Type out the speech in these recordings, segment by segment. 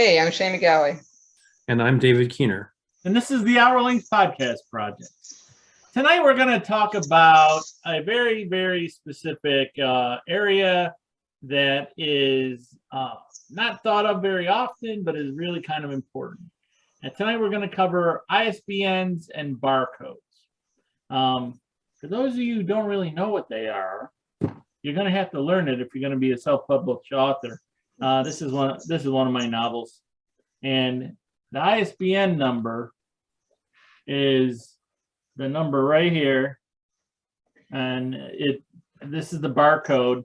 Hey, I'm Shane McGowie. And I'm David Keener. And this is the Hourlings podcast project. Tonight we're going to talk about a very, very specific area that is not thought of very often, but is really kind of important. And tonight we're going to cover ISBNs and barcodes. For those of you who don't really know what they are, you're going to have to learn it if you're going to be a self-published author. This is one of my novels, and the ISBN number is the number right here, and this is the barcode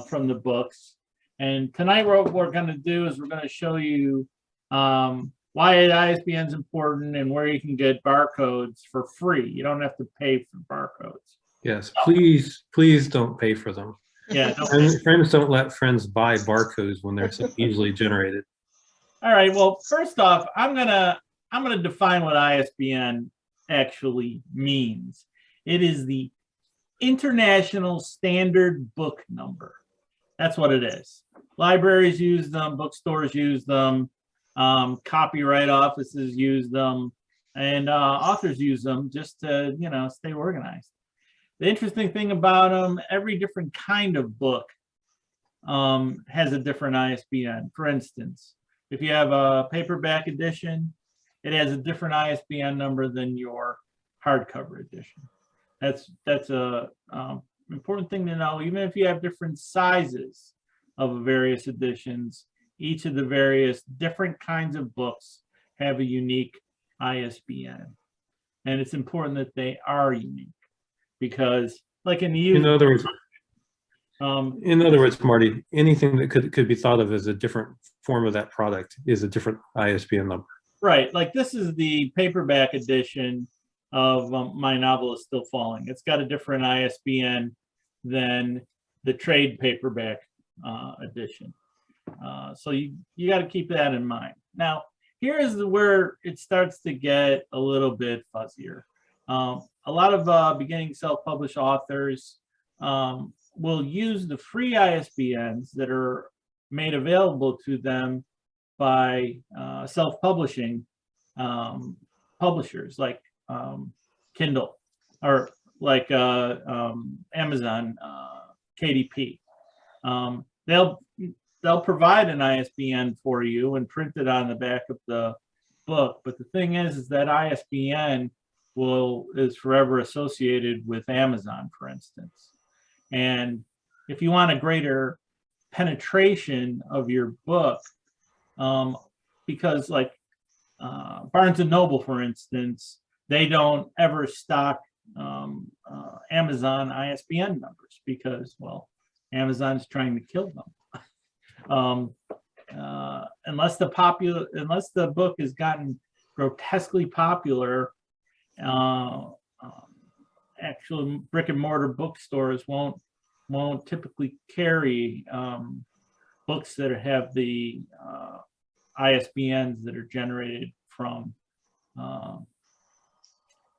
from the books. And tonight what we're going to do is we're going to show you why the ISBN is important and where you can get barcodes for free. You don't have to pay for barcodes. Yes, please don't pay for them. Yeah, friends don't let friends buy barcodes when they're so easily generated. All right. Well, first off, I'm gonna define what ISBN actually means. It is the International Standard Book Number. That's what it is. Libraries use them, bookstores use them, copyright offices use them, and authors use them just to stay organized. The interesting thing about them, every different kind of book has a different ISBN. For instance, if you have a paperback edition, it has a different ISBN number than your hardcover edition. That's a important thing to know. Even if you have different sizes of various editions, each of the various different kinds of books have a unique ISBN, and it's important that they are unique. Because, like in the U.S., in other words, Marty, anything that could be thought of as a different form of that product is a different ISBN number. Right. Like this is the paperback edition of My Novel Is Still Falling. It's got a different ISBN than the trade paperback edition. So you got to keep that in mind. Now, here is where it starts to get a little bit fuzzier. A lot of beginning self-published authors will use the free ISBNs that are made available to them by self-publishing publishers like Kindle or like Amazon KDP. They'll provide an ISBN for you and print it on the back of the book. But the thing is that ISBN is forever associated with Amazon, for instance. And if you want a greater penetration of your book, because like Barnes and Noble, for instance, they don't ever stock Amazon ISBN numbers because, well, Amazon's trying to kill them. Unless the book has gotten grotesquely popular, actual brick and mortar bookstores won't typically carry books that have the ISBNs that are generated from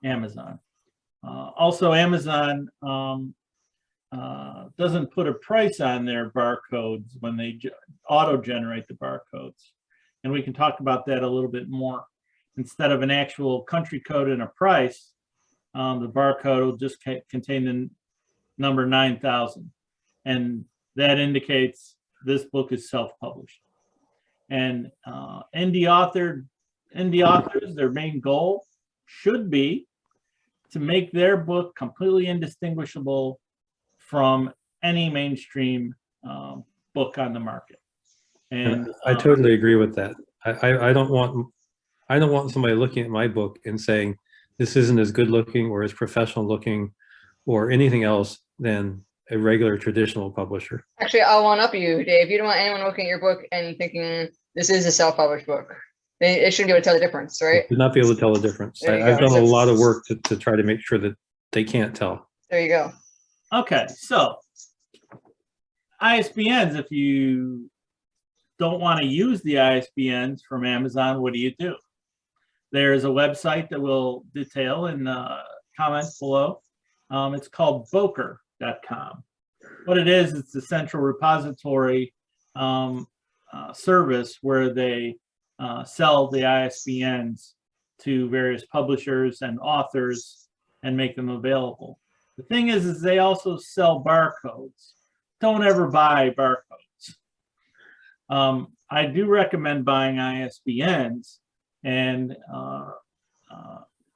Amazon. Also, Amazon doesn't put a price on their barcodes when they auto-generate the barcodes, and we can talk about that a little bit more. Instead of an actual country code and a price, the barcode will just contain the number 9,000. And that indicates this book is self-published. And indie authors, their main goal should be to make their book completely indistinguishable from any mainstream book on the market. And I totally agree with that. I don't want somebody looking at my book and saying this isn't as good looking or as professional looking or anything else than a regular traditional publisher. Actually, I'll one-up you, Dave. You don't want anyone looking at your book and thinking this is a self-published book. They shouldn't be able to tell the difference, right? They should not be able to tell the difference. I've done a lot of work to try to make sure that they can't tell. There you go. Okay, so ISBNs, if you don't want to use the ISBNs from Amazon, what do? There's a website that we'll detail in the comments below. It's called Boker.com. What it is, it's the central repository service where they sell the ISBNs to various publishers and authors and make them available. The thing is they also sell barcodes. Don't ever buy barcodes. I do recommend buying ISBNs, and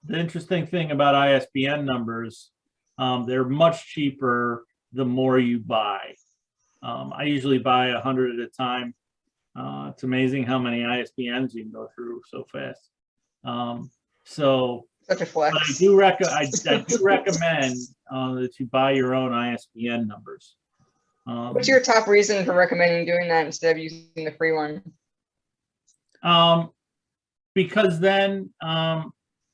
the interesting thing about ISBN numbers, they're much cheaper the more you buy. I usually buy 100 at a time. It's amazing how many ISBNs you can go through so fast. So Such a flex. but I do recommend that you buy your own ISBN numbers. What's your top reason for recommending doing that instead of using the free one? Because then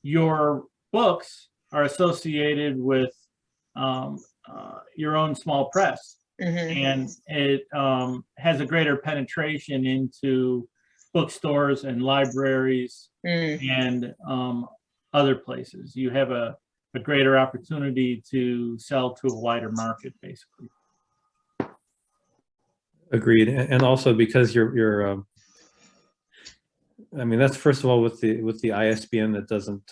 your books are associated with your own small press, and it has a greater penetration into bookstores and libraries and other places. You have a greater opportunity to sell to a wider market, basically. Agreed. And also because you're I mean, that's first of all with the ISBN that doesn't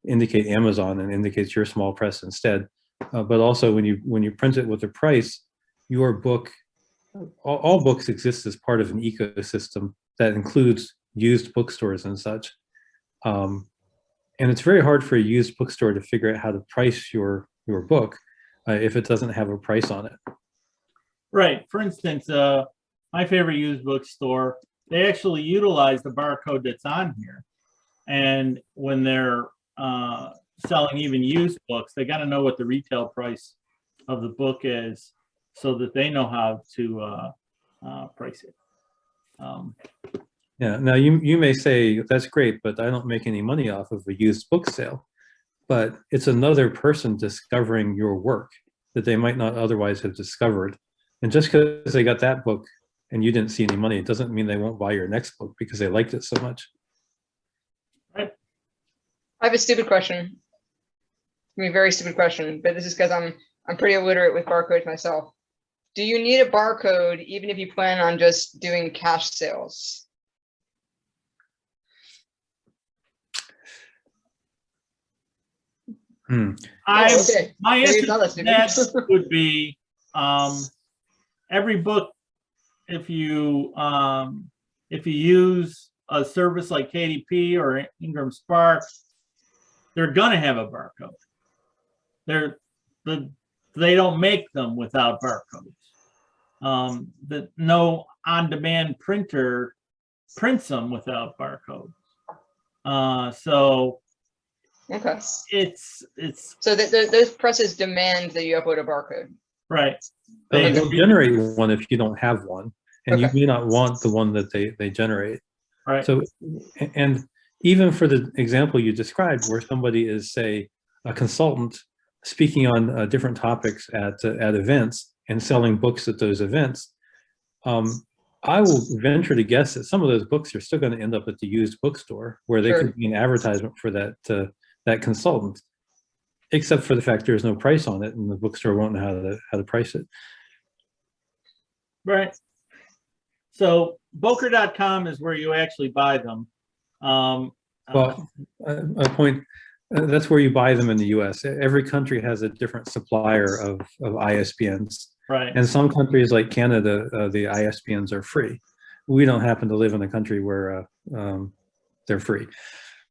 indicate Amazon and indicates your small press instead. But also when you print it with a price, your book, all books exist as part of an ecosystem that includes used bookstores and such. And it's very hard for a used bookstore to figure out how to price your book if it doesn't have a price on it. Right. For instance, my favorite used bookstore, they actually utilize the barcode that's on here. And when they're selling even used books, they got to know what the retail price of the book is so that they know how to price it. Yeah. Now you may say that's great, but I don't make any money off of a used book sale. But it's another person discovering your work that they might not otherwise have discovered. And just because they got that book and you didn't see any money, it doesn't mean they won't buy your next book because they liked it so much. Right. I have a stupid question. I mean, very stupid question, but this is because I'm pretty illiterate with barcodes myself. Do you need a barcode even if you plan on just doing cash sales? Hmm. Okay. My Maybe answer it's not that to that stupid. would be every book, if you use a service like KDP or Ingram Spark, they're gonna have a barcode. They don't make them without barcodes. No on-demand printer prints them without barcodes. So Okay. it's So those presses demand that you upload a barcode. right. They'll generate one if you don't have one, and Okay. you may not want the one that they generate. Right. So, and even for the example you described, where somebody is, say, a consultant speaking on different topics at events and selling books at those events, I will venture to guess that some of those books are still going to end up at the used bookstore, where they Sure. could be an advertisement for that consultant, except for the fact there's no price on it, and the bookstore won't know how to price it. Right. So Boker.com is where you actually buy them. Well, a point, that's where you buy them in the US. Every country has a different supplier of ISBNs. right. And some countries like Canada, the ISBNs are free. We don't happen to live in a country where they're free.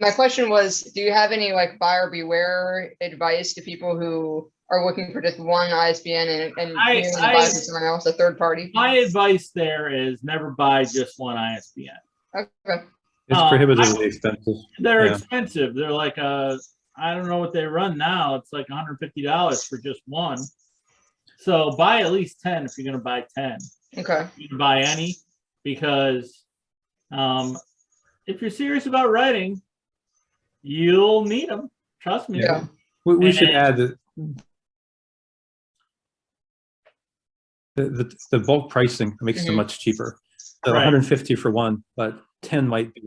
My question was, do you have any like buyer beware advice to people who are looking for just one ISBN and buy from someone else, a third party? My advice there is never buy just one ISBN. Okay. It's prohibitively expensive. They're Yeah. expensive. They're like I don't know what they run now. It's like $150 for just one. So buy at least 10 if you're going to buy 10. Okay. You can buy any, because if you're serious about writing, you'll need them. Trust me. Yeah. We should add that the bulk pricing makes them much cheaper. So Right. 150 for one, but 10 might be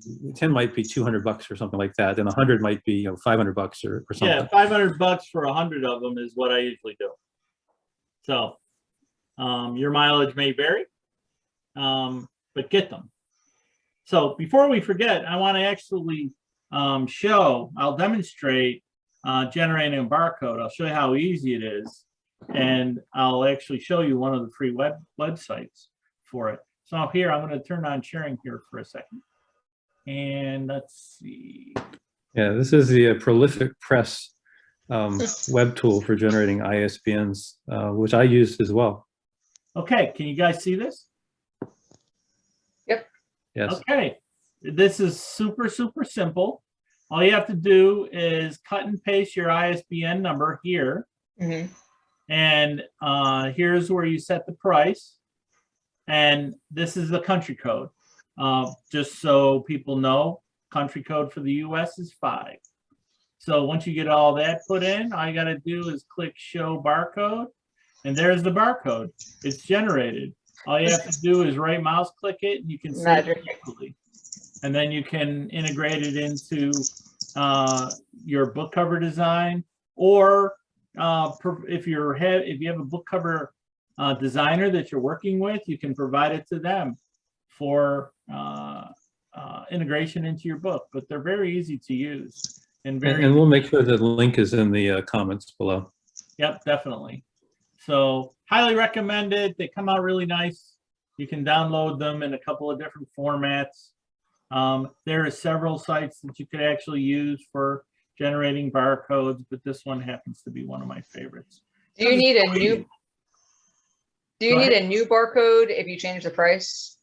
$200 or something like that, and 100 might be $500 or something. Yeah, $500 for 100 of them is what I usually do. So your mileage may vary. but get them. So before we forget, I want to actually I'll demonstrate generating a barcode. I'll show you how easy it is. And I'll actually show you one of the free websites for it. So here, I'm going to turn on sharing here for a second. And let's see. Yeah, this is the Prolific Press web tool for generating ISBNs, which I used as well. Okay, can you guys see this? Yep. Yes. Okay, this is super, super simple. All you have to do is cut and paste your ISBN number here. Mm-hmm. And here's where you set the price. And this is the country code. Just so people know, country code for the US is 5. So once you get all that put in, all you got to do is click show barcode. And there's the barcode. It's generated. All you have to do is right mouse click it and you can see it easily. And then you can integrate it into your book cover design, or if you have a book cover designer that you're working with, you can provide it to them for integration into your book. But they're very easy to use and we'll make sure the link is in the comments below. Yep, definitely. So highly recommended. They come out really nice. You can download them in a couple of different formats. There are several sites that you could actually use for generating barcodes, but this one happens to be one of my favorites. Do you need a new barcode if you change the price?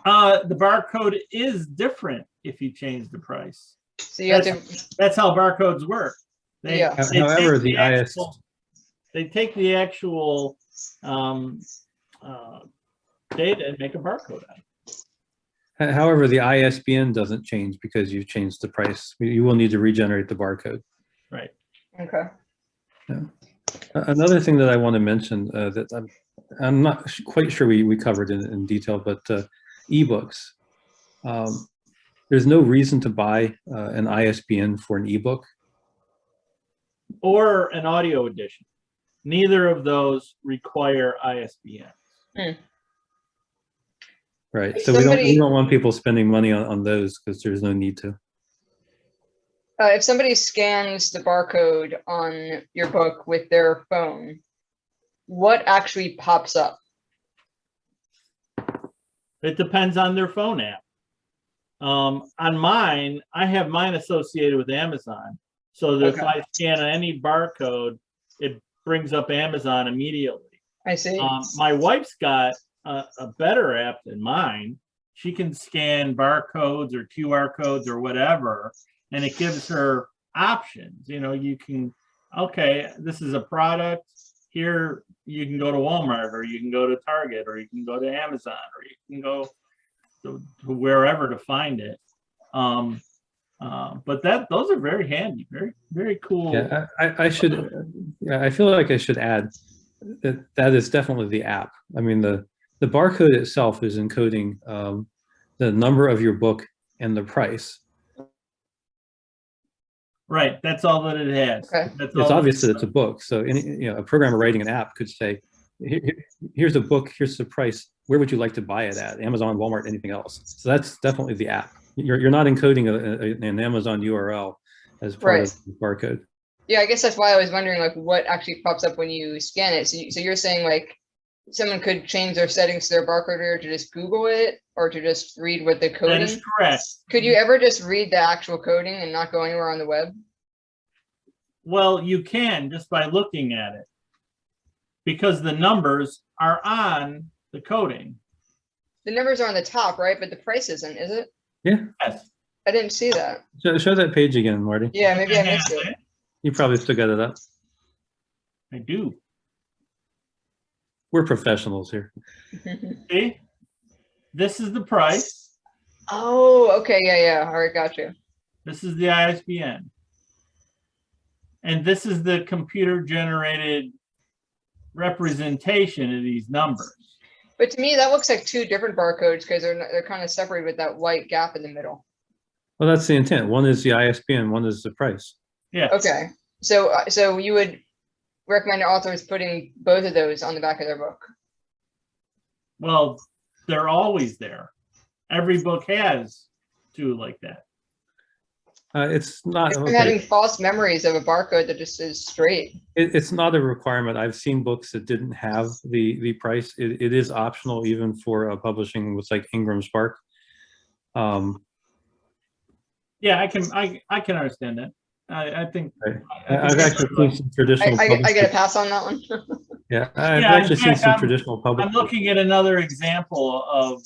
The barcode is different if you change the price. So you have to. That's how barcodes work. However, they take the actual data and make a barcode out of it. However, the ISBN doesn't change because you've changed the price. You will need to regenerate the barcode. Right. Okay. Yeah. Another thing that I want to mention that I'm not quite sure we covered in detail, but ebooks. There's no reason to buy an ISBN for an ebook. Or an audio edition. Neither of those require ISBN. Right. So we don't want people spending money on those because there's no need to. If somebody scans the barcode on your book with their phone, what actually pops up? It depends on their phone app. On mine, I have mine associated with Amazon. So that if I scan any barcode, it brings up Amazon immediately. I see. My wife's got a better app than mine. She can scan barcodes or QR codes or whatever, and it gives her options. You know, you can, okay, this is a product. Here, you can go to Walmart, or you can go to Target, or you can go to Amazon, or you can go to wherever to find it. But those are very handy, very, very cool. Yeah, I feel like I should add that is definitely the app. I mean, the barcode itself is encoding the number of your book and the price. Right, that's all that it has. Okay. It's obvious that it's a book. So a programmer writing an app could say, here's a book, here's the price. Where would you like to buy it at? Amazon, Walmart, anything else? So that's definitely the app. You're not encoding an Amazon URL as part of the barcode. Yeah, I guess that's why I was wondering, like, what actually pops up when you scan it. So you're saying, like, someone could change their settings to their barcode reader to just Google it, or to just read what the coding. That is correct. Could you ever just read the actual coding and not go anywhere on the web? Well, you can just by looking at it, because the numbers are on the coding. The numbers are on the top, right? But the price isn't, is it? Yeah. Yes. I didn't see that. Show that page again, Marty. Yeah, maybe I missed it. You probably still got it up. I do. We're professionals here. See? This is the price. Oh, okay. Yeah. All right, got you. This is the ISBN. And this is the computer-generated representation of these numbers. But to me, that looks like two different barcodes because they're kind of separated with that white gap in the middle. Well, that's the intent. One is the ISBN, one is the price. Yeah. Okay. So you would recommend authors putting both of those on the back of their book? Well, they're always there. Every book has two like that. It's not I'm having false memories of a barcode that just is straight. It's not a requirement. I've seen books that didn't have the price. It is optional even for publishing with like Ingram Spark. Yeah, I can understand that. I think I've actually seen some traditional. I get a pass on that one. Yeah, I've Yeah, in actually seen fact, some traditional I'm publishers. looking at another example of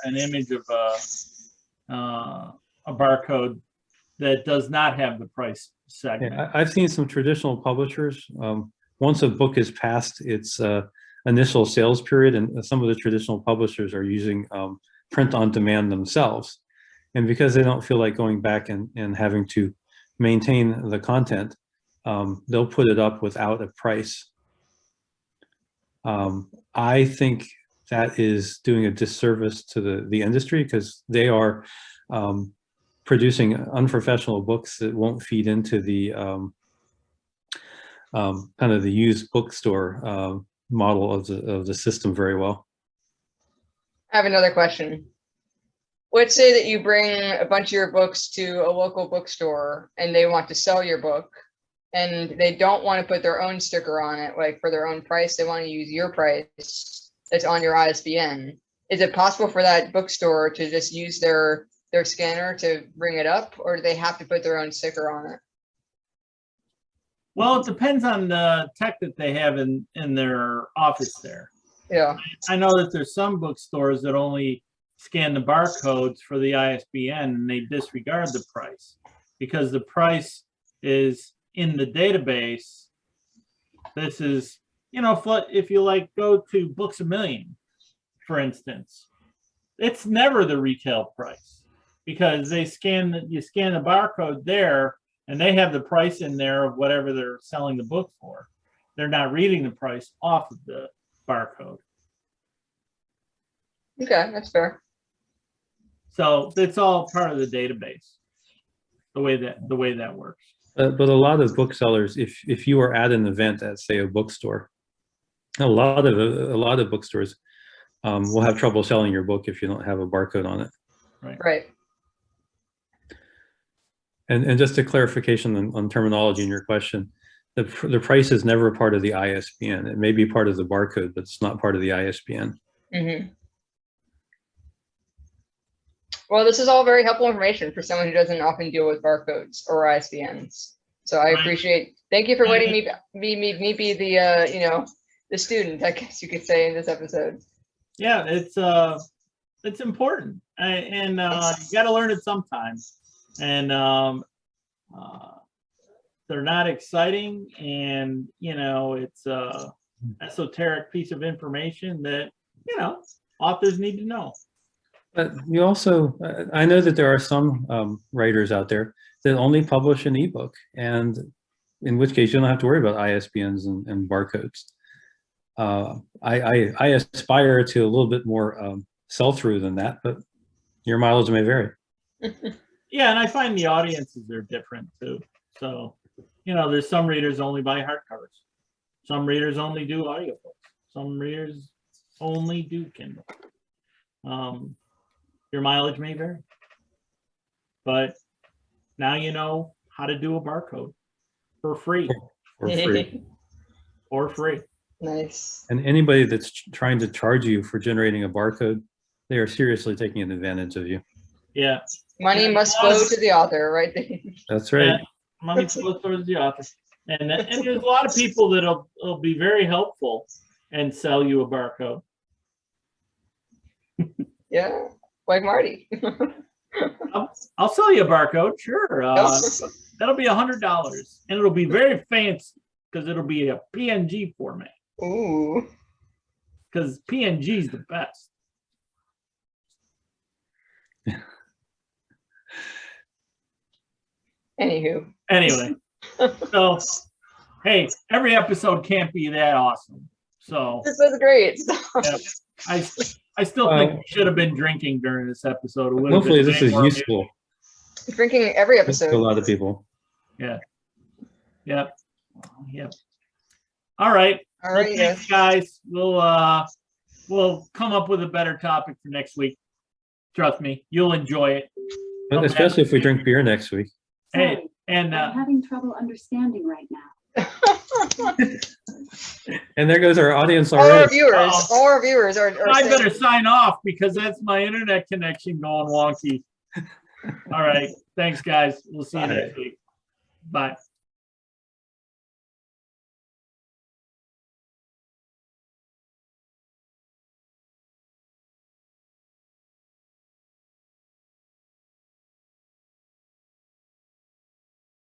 an image of a barcode that does not have the price segment. Yeah, I've seen some traditional publishers. Once a book is past its initial sales period, and some of the traditional publishers are using print on demand themselves. And because they don't feel like going back and having to maintain the content, they'll put it up without a price. I think that is doing a disservice to the industry, because they are producing unprofessional books that won't feed into the kind of the used bookstore model of the system very well. I have another question. Let's say that you bring a bunch of your books to a local bookstore and they want to sell your book, and they don't want to put their own sticker on it, like for their own price. They want to use your price that's on your ISBN. Is it possible for that bookstore to just use their scanner to bring it up, or do they have to put their own sticker on it? Well, it depends on the tech that they have in their office there. Yeah. I know that there's some bookstores that only scan the barcodes for the ISBN, and they disregard the price because the price is in the database. This is, you know, if you like go to Books A Million, for instance, it's never the retail price, because you scan the barcode there, and they have the price in there of whatever they're selling the book for. They're not reading the price off of the barcode. Okay, that's fair. So it's all part of the database, the way that works. But a lot of booksellers, if you are at an event at, say, a bookstore, a lot of bookstores will have trouble selling your book if you don't have a barcode on it. Right. And just a clarification on terminology in your question, the price is never part of the ISBN. It may be part of the barcode, but it's not part of the ISBN. Mm-hmm. Well, this is all very helpful information for someone who doesn't often deal with barcodes or ISBNs. So I appreciate. Thank you for letting me be the the student, I guess you could say, in this episode. Yeah, it's important, and you got to learn it sometimes. And they're not exciting, and it's a esoteric piece of information that authors need to know. But you also, I know that there are some writers out there that only publish an ebook, and in which case you don't have to worry about ISBNs and barcodes. I aspire to a little bit more sell-through than that, but your mileage may vary. Yeah, and I find the audiences are different too. So, there's some readers only buy hardcovers. Some readers only do audiobooks. Some readers only do Kindle. Your mileage may vary. But now you know how to do a barcode for free. For free. For free. Nice. And anybody that's trying to charge you for generating a barcode, they are seriously taking an advantage of you. Yeah. Money must flow to the author, right? That's right. Yeah, money flows towards the author. And there's a lot of people that'll be very helpful and sell you a barcode. Yeah, like Marty. I'll sell you a barcode, sure. That'll be $100, and it'll be very fancy because it'll be a PNG format. Ooh. Because PNG is the best. Anywho. Anyway, so hey, every episode can't be that awesome. So This was great. yeah, I still think we should have been drinking during this episode. Hopefully this is useful. Drinking every To episode. a lot of people. Yeah. Yep. All right. All right, Well, thanks, guys. We'll we'll come up with a better topic for next week. Trust me, you'll enjoy it. And Okay. especially if we drink beer next week. Hey, Sorry, and I'm having trouble understanding right now. And there goes our audience All our already. viewers, Uh-oh. all our viewers are I saying- better sign off because that's my internet connection going wonky. All right. Thanks, guys. We'll see you Bye. next week. Bye.